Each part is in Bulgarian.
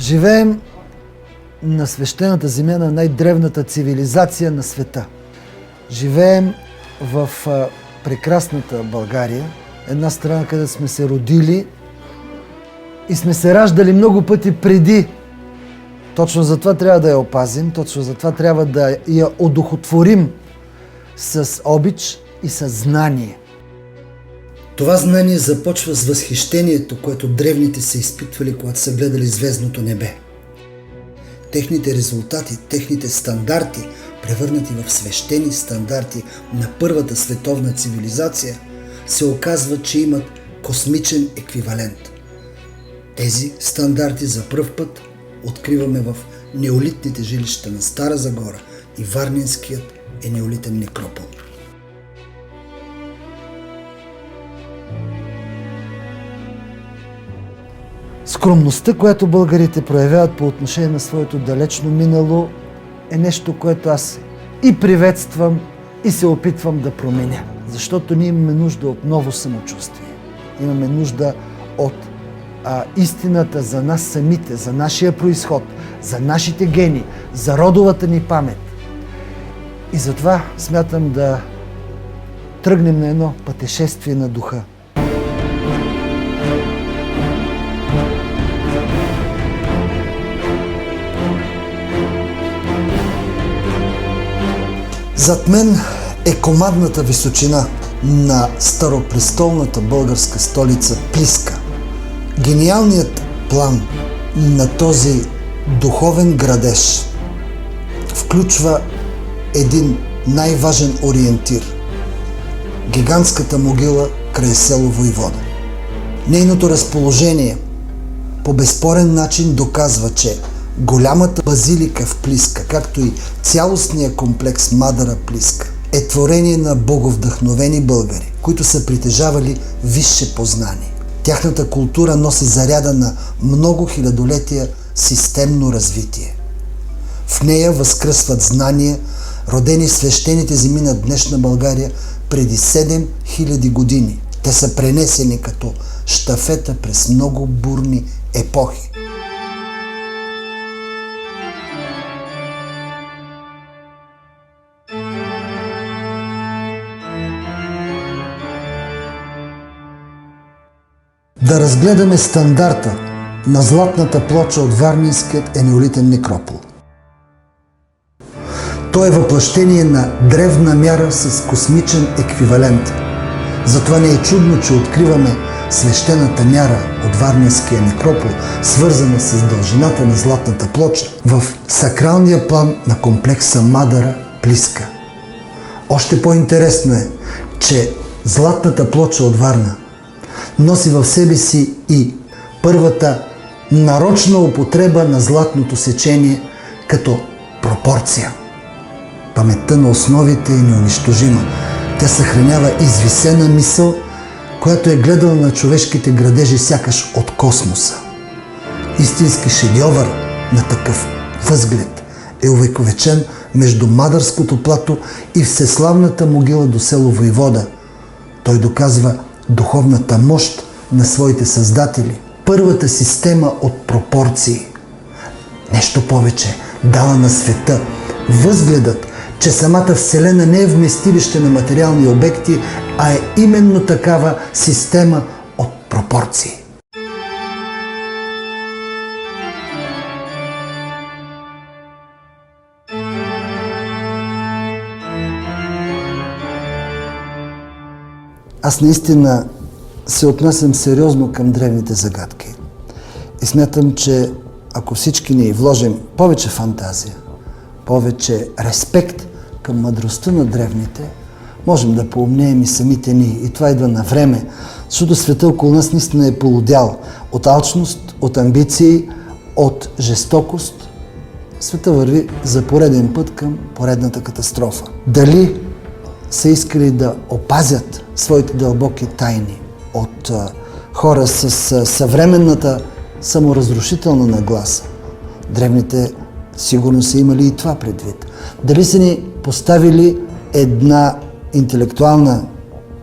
Живеем на свещената земя на най-древната цивилизация на света. Живеем в прекрасната България, една страна, където сме се родили и сме се раждали много пъти преди. Точно затова трябва да я опазим, точно затова трябва да я одухотворим с обич и с знание. Това знание започва с възхищението, което древните са изпитвали, когато са гледали звездното небе. Техните резултати, техните стандарти, превърнати в свещени стандарти на първата световна цивилизация, се оказва, че имат космичен еквивалент. Тези стандарти за пръв път откриваме в неолитните жилища на Стара Загора и Варненският неолитен некропол. Скромността, която българите проявяват по отношение на своето далечно минало, е нещо, което аз и приветствам, и се опитвам да променя. Защото ние имаме нужда от ново самочувствие. Имаме нужда от истината за нас самите, за нашия произход, за нашите гени, за родовата ни памет. И затова смятам да тръгнем на едно пътешествие на духа. Зад мен е командната височина на старопрестолната българска столица Плиска. Гениалният план на този духовен градеж включва един най-важен ориентир – гигантската могила край село Войвода. Нейното разположение по безспорен начин доказва, че голямата базилика в Плиска, както и цялостния комплекс Мадара Плиска, е творение на боговдъхновени българи, които са притежавали висше познание. Тяхната култура носи заряда на много хилядолетия системно развитие. В нея възкръсват знания, родени в свещените земи на днешна България преди 7000 години. Те са пренесени като щафета през много бурни епохи. Да разгледаме стандарта на златната плоча от Варненският неолитен некропол. Той е въплъщение на древна мяра с космичен еквивалент. Затова не е чудно, че откриваме свещената мяра от Варненския некропол, свързана с дължината на златната плоча, в сакралния план на комплекса Мадара Плиска. Още по-интересно е, че златната плоча от Варна носи в себе си и първата нарочна употреба на златното сечение като пропорция. Паметта на основите е неунищожима. Тя съхранява извисена мисъл, която е гледала на човешките градежи сякаш от космоса. Истински шедьовър на такъв възглед е увековечен между Мадарското плато и всеславната могила до село Войвода. Той доказва духовната мощ на своите създатели, първата система от пропорции. Нещо повече, дала на света възгледът, че самата Вселена не е вместилище на материални обекти, а е именно такава система от пропорции. Аз наистина се отнасям сериозно към древните загадки. И смятам, че ако всички ние вложим повече фантазия, повече респект към мъдростта на древните, можем да поумнеем и самите ние. И това идва на време, защото света около нас наистина е полудял от алчност, от амбиции, от жестокост. Света върви за пореден път към поредната катастрофа. Дали са искали да опазят своите дълбоки тайни от хора с съвременната саморазрушителна нагласа? Древните сигурно са имали и това предвид. Дали са ни поставили една интелектуална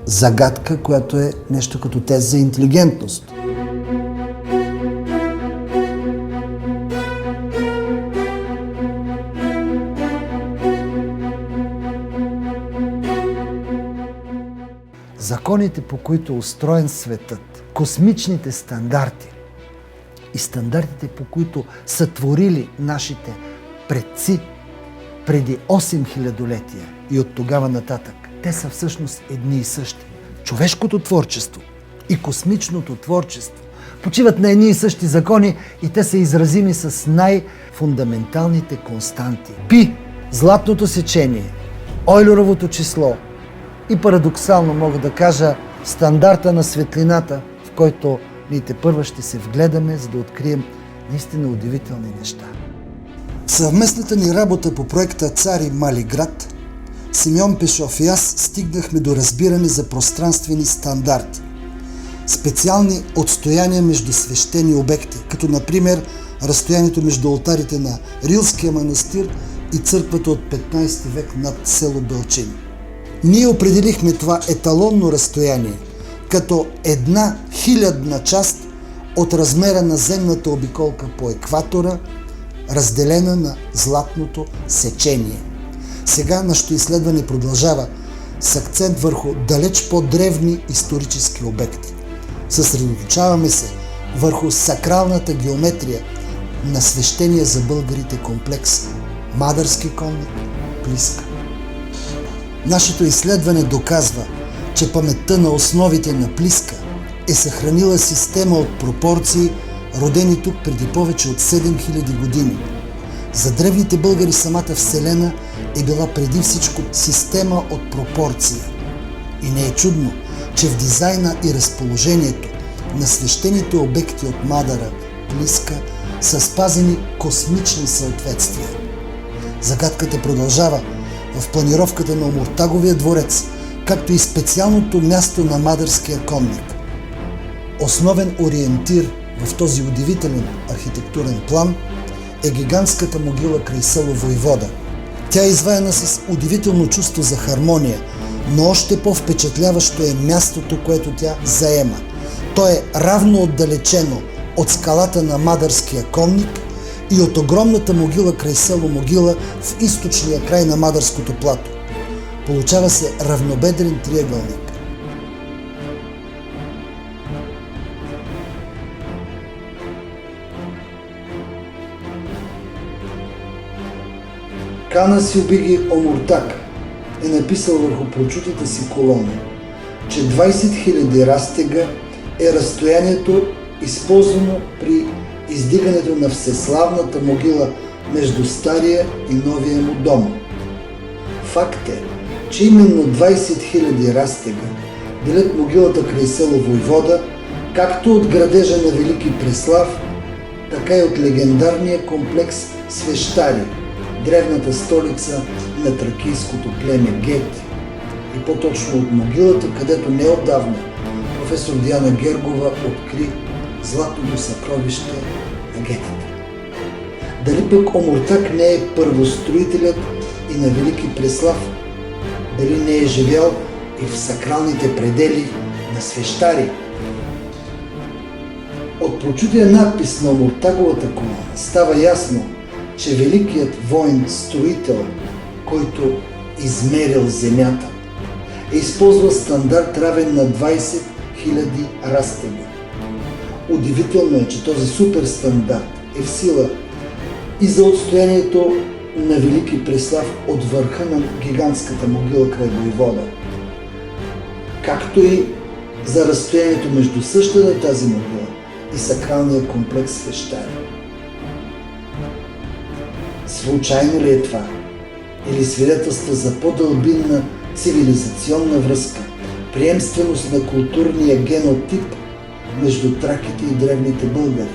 загадка, която е нещо като тест за интелигентност? законите, по които е устроен светът, космичните стандарти и стандартите, по които са творили нашите предци преди 8 хилядолетия и от тогава нататък, те са всъщност едни и същи. Човешкото творчество и космичното творчество почиват на едни и същи закони и те са изразими с най-фундаменталните константи. Пи, златното сечение, Ойлеровото число и парадоксално мога да кажа стандарта на светлината, в който ние тепърва ще се вгледаме, за да открием наистина удивителни неща. В съвместната ни работа по проекта Цари Мали град, Симеон Пешов и аз стигнахме до разбиране за пространствени стандарти. Специални отстояния между свещени обекти, като например разстоянието между олтарите на Рилския манастир и църквата от 15 век над село Белчин. Ние определихме това еталонно разстояние като 1/1000 част от размера на земната обиколка по екватора, разделена на златното сечение. Сега нашето изследване продължава с акцент върху далеч по-древни исторически обекти. Съсредоточаваме се върху сакралната геометрия на свещения за българите комплекс Мадърски конник Плиска. Нашето изследване доказва, че паметта на основите на Плиска е съхранила система от пропорции, родени тук преди повече от 7000 години. За древните българи самата Вселена е била преди всичко система от пропорции. И не е чудно, че в дизайна и разположението на свещените обекти от Мадъра, Плиска, са спазени космични съответствия. Загадката продължава в планировката на Омуртаговия дворец, както и специалното място на Мадърския конник. Основен ориентир в този удивителен архитектурен план е гигантската могила край село Войвода. Тя е изваяна с удивително чувство за хармония, но още по-впечатляващо е мястото, което тя заема. То е равно отдалечено от скалата на Мадърския конник и от огромната могила край село Могила в източния край на Мадърското плато. Получава се равнобедрен триъгълник. Кана Силбиги Омуртаг е написал върху прочутите си колони, че 20 000 растега е разстоянието, използвано при издигането на всеславната могила между стария и новия му дом. Факт е, че именно 20 000 растега делят могилата край село Войвода, както от градежа на Велики Преслав, така и от легендарния комплекс Свещари, древната столица на тракийското племе Гети, и по-точно от могилата, където неотдавна професор Диана Гергова откри златното съкровище на гетите. Дали пък Омуртаг не е първостроителят и на Велики Преслав? Дали не е живял и в сакралните предели на Свещари? От прочутия надпис на Омуртаговата колона става ясно, че великият воин-строител, който измерил земята, е използвал стандарт равен на 20 000 растега. Удивително е, че този суперстандарт е в сила и за отстоянието на Велики Преслав от върха на гигантската могила край Войвода, както и за разстоянието между същата тази могила и сакралния комплекс Свещари. Случайно ли е това? Или свидетелства за по-дълбинна цивилизационна връзка, приемственост на културния генотип между траките и древните българи?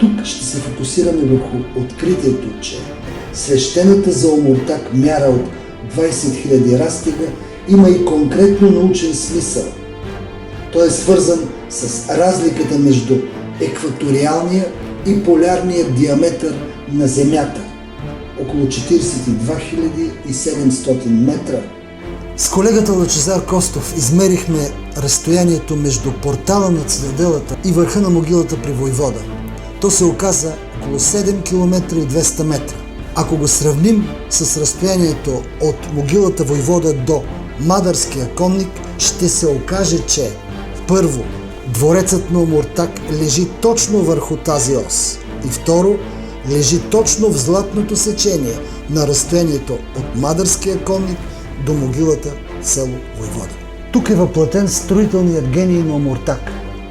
Тук ще се фокусираме върху откритието, че свещената за Омуртаг мяра от 20 000 растега има и конкретно научен смисъл. Той е свързан с разликата между екваториалния и полярния диаметър на Земята – около 42 700 метра. С колегата Лъчезар Костов измерихме разстоянието между портала на цитаделата и върха на могилата при Войвода. То се оказа около 7 км и 200 метра. Ако го сравним с разстоянието от могилата Войвода до Мадърския конник, ще се окаже, че първо, дворецът на Омуртаг лежи точно върху тази ос и второ, лежи точно в златното сечение на разстоянието от Мадърския конник до могилата в село Войвода. Тук е въплатен строителният гений на Омуртаг.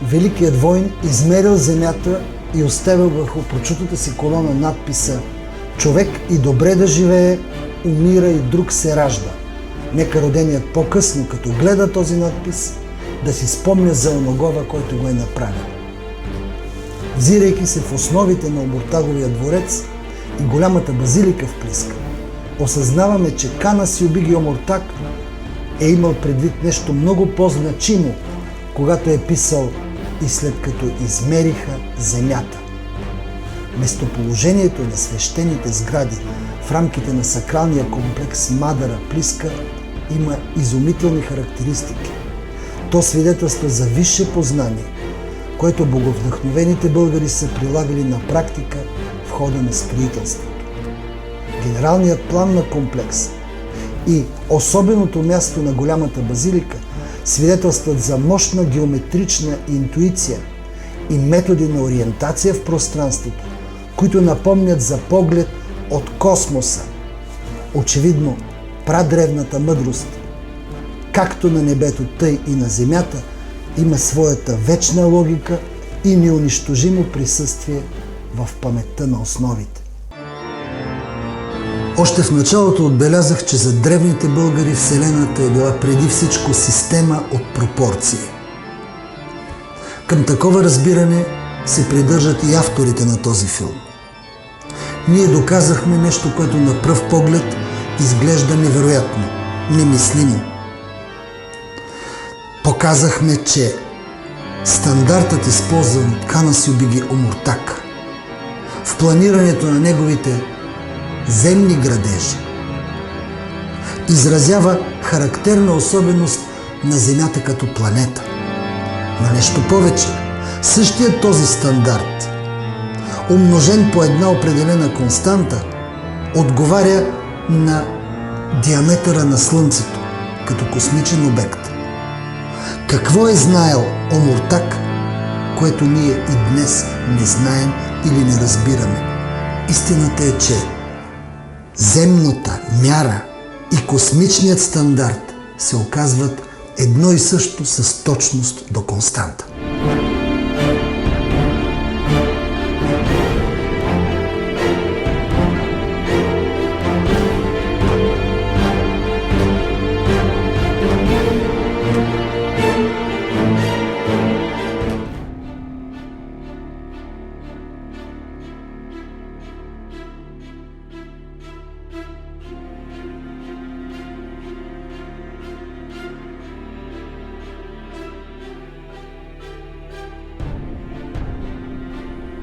Великият войн измерил земята и оставил върху прочутата си колона надписа «Човек и добре да живее, умира и друг се ражда». Нека роденият по-късно, като гледа този надпис, да си спомня за оногова, който го е направил. Взирайки се в основите на Омуртаговия дворец и голямата базилика в Плиска, осъзнаваме, че Кан Асиобиги Омуртаг е имал предвид нещо много по-значимо, когато е писал «И след като измериха земята». Местоположението на свещените сгради в рамките на сакралния комплекс Мадара Плиска има изумителни характеристики. То свидетелства за висше познание, което боговдъхновените българи са прилагали на практика в хода на строителството. Генералният план на комплекс и особеното място на голямата базилика свидетелстват за мощна геометрична интуиция и методи на ориентация в пространството, които напомнят за поглед от космоса. Очевидно, прадревната мъдрост, както на небето, тъй и на земята, има своята вечна логика и неунищожимо присъствие в паметта на основите. Още в началото отбелязах, че за древните българи Вселената е била преди всичко система от пропорции. Към такова разбиране се придържат и авторите на този филм. Ние доказахме нещо, което на пръв поглед изглежда невероятно, немислимо. Показахме, че стандартът, използван от Кан Асиобиги Омуртаг в планирането на неговите земни градежи, изразява характерна особеност на Земята като планета. Но нещо повече, същият този стандарт, умножен по една определена константа, отговаря на диаметъра на Слънцето като космичен обект. Какво е знаел Омуртаг, което ние и днес не знаем или не разбираме? Истината е, че земната мяра и космичният стандарт се оказват едно и също с точност до константа.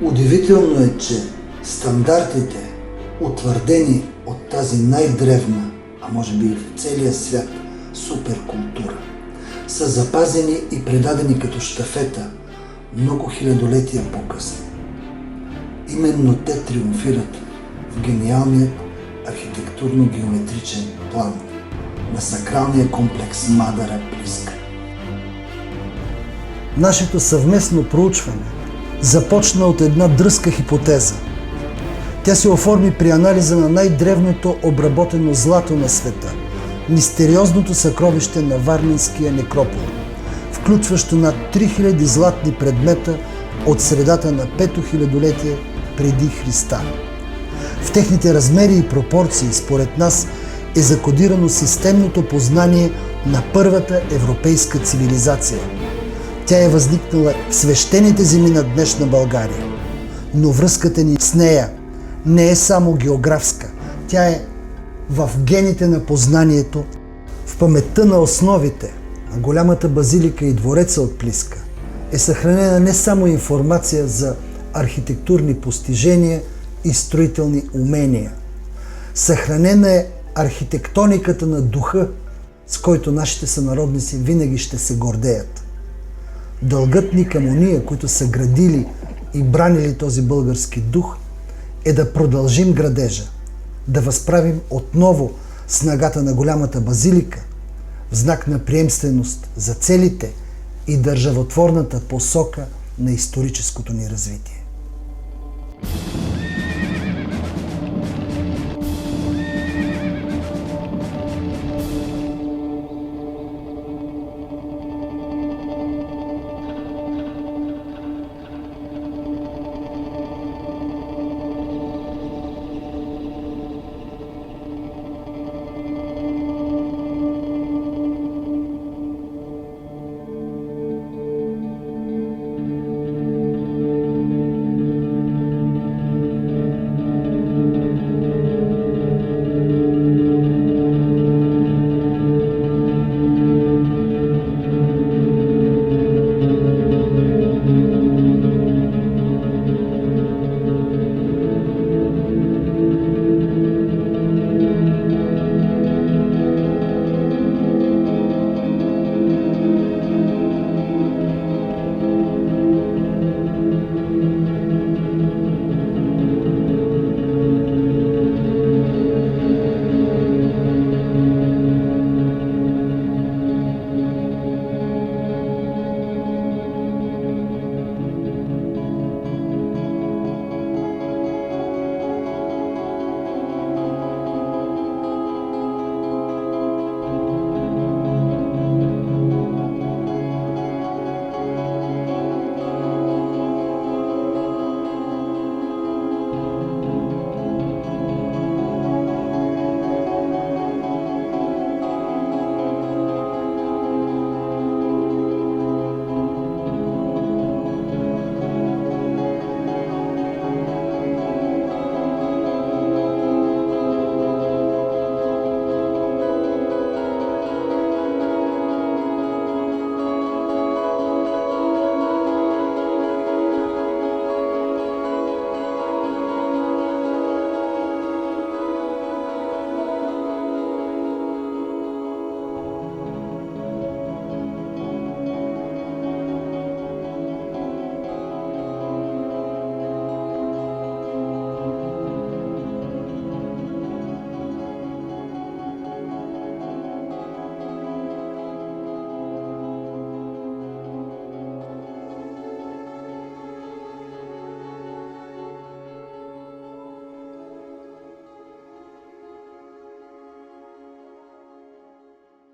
Удивително е, че стандартите, утвърдени от тази най-древна, а може би и в целия свят, суперкултура, са запазени и предадени като щафета много хилядолетия по-късно. Именно те триумфират в гениалният архитектурно-геометричен план на сакралния комплекс Мадара Плиска. Нашето съвместно проучване започна от една дръзка хипотеза. Тя се оформи при анализа на най-древното обработено злато на света – мистериозното съкровище на Варненския некропол, включващо над 3000 златни предмета от средата на 5-то хилядолетие преди Христа. В техните размери и пропорции, според нас, е закодирано системното познание на първата европейска цивилизация. Тя е възникнала в свещените земи на днешна България. Но връзката ни с нея не е само географска. Тя е в гените на познанието, в паметта на основите на голямата базилика и двореца от Плиска. Е съхранена не само информация за архитектурни постижения и строителни умения. Съхранена е архитектониката на духа, с който нашите сънародници винаги ще се гордеят. Дългът ни към ония, които са градили и бранили този български дух, е да продължим градежа, да възправим отново снагата на голямата базилика, в знак на приемственост за целите и държавотворната посока на историческото ни развитие.